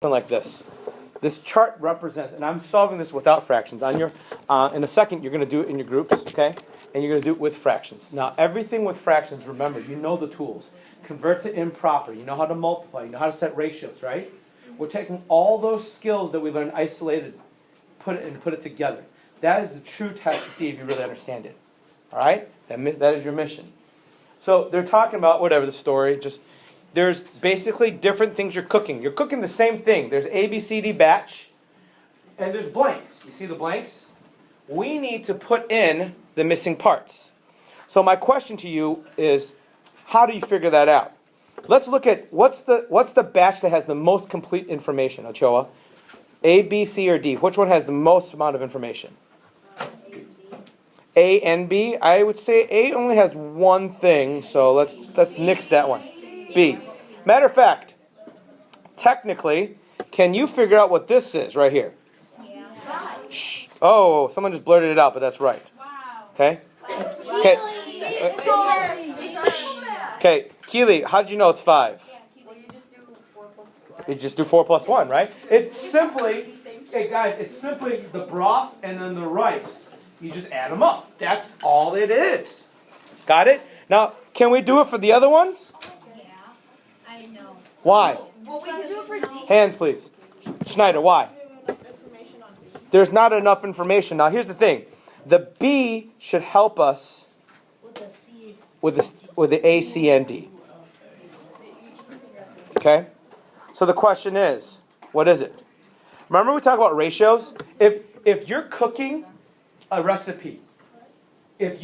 like this. This chart represents, and I'm solving this without fractions. On your, in a second, you're going to do it in your groups, okay? And you're going to do it with fractions. Now, everything with fractions, remember, you know the tools. Convert to improper. You know how to multiply. You know how to set ratios, right? We're taking all those skills that we learned isolated, put it together. That is the true test to see if you really understand it. All right? That is your mission. So they're talking about whatever the story. Just there's basically different things you're cooking. You're cooking the same thing. There's A, B, C, D batch, and there's blanks. You see the blanks? We need to put in the missing parts. So my question to you is, how do you figure that out? Let's look at what's the batch that has the most complete information, Ochoa? A, B, C, or D? Which one has the most amount of information? A and B. I would say A only has one thing, so let's nix that one. B. Matter of fact, technically, can you figure out what this is right here? Yeah. Shh. Oh, someone just blurted it out, but that's right. Okay? Okay. Okay, Keely, how did you know it's 5? Well, you just do 4 plus 1. You just do 4 plus 1, right? It's simply, hey guys, it's simply the broth and then the rice. You just add them up. That's all it is. Got it? Now, can we do it for the other ones? Yeah, I know. Why? Well, we can do it for D. Hands, please. Schneider, why? There's not enough information. Now, here's the thing. The B should help us with the A, C, and D. Okay? So the question is, what is it? Remember we talked about ratios? If you're cooking a recipe, if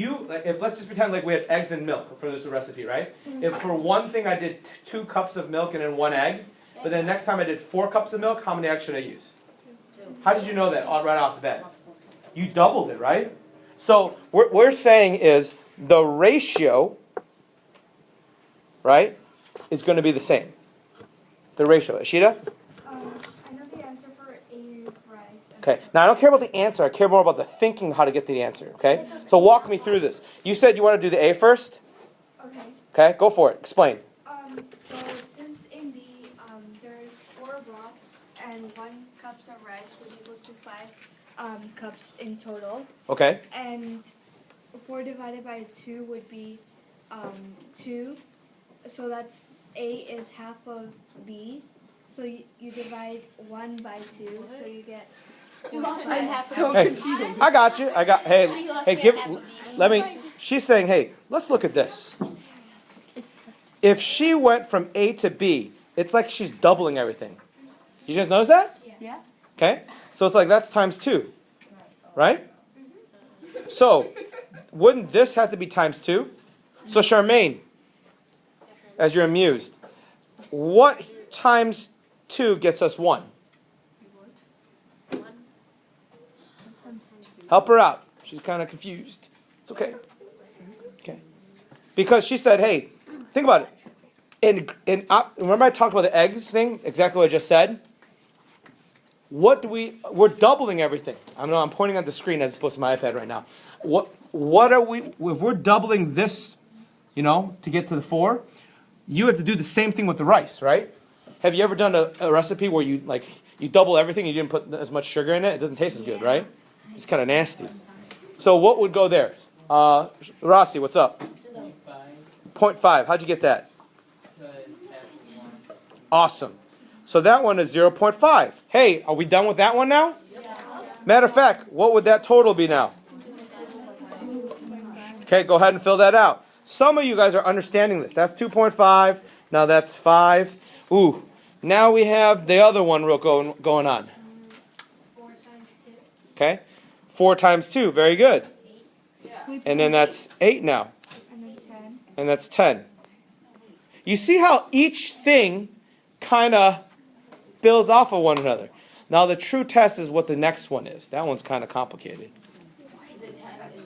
let's just pretend like we had eggs and milk for this recipe, right? If for one thing I did 2 cups of milk and then 1 egg, but then next time I did 4 cups of milk, how many eggs should I use? How did you know that right off the bat? You doubled it, right? So what we're saying is the ratio, right, is going to be the same. The ratio. Ashita? I know the answer for A rice. Okay. Now I don't care about the answer. I care more about the thinking how to get to the answer. Okay. So walk me through this. You said you want to do the A first? Okay. Okay. Go for it. Explain. So since in B, there's 4 broths and 1 cups of rice, which equals to 5 cups in total. Okay. And 4 divided by 2 would be 2. So that's A is half of B. So you divide 1 by 2, so you get. I'm so confused. I got you. She's saying, hey, let's look at this. If she went from A to B, it's like she's doubling everything. You guys notice that? Yeah. Okay? So it's like that's times 2. Right? So, wouldn't this have to be times 2? So Charmaine, as you're amused, what times 2 gets us 1? Help her out. She's kind of confused. It's okay. Okay. Because she said, hey, think about it. Remember I talked about the eggs thing? Exactly what I just said? We're doubling everything. I'm pointing at the screen as opposed to my iPad right now. What are we, if we're doubling this, to get to the 4, you have to do the same thing with the rice, right? Have you ever done a recipe where you double everything and you didn't put as much sugar in it? It doesn't taste as good, right? It's kind of nasty. So what would go there? Rossi, what's up? 0.5. How'd you get that? Awesome. So that one is 0.5. Hey, are we done with that one now? Yeah. Matter of fact, what would that total be now? Okay, go ahead and fill that out. Some of you guys are understanding this. That's 2.5. Now that's 5. Ooh. Now we have the other one going on. 4 times 2. Okay. 4 times 2. Very good. And then that's 8 now. And then 10. And that's 10. You see how each thing kind of builds off of one another. Now the true test is what the next one is. That one's kind of complicated.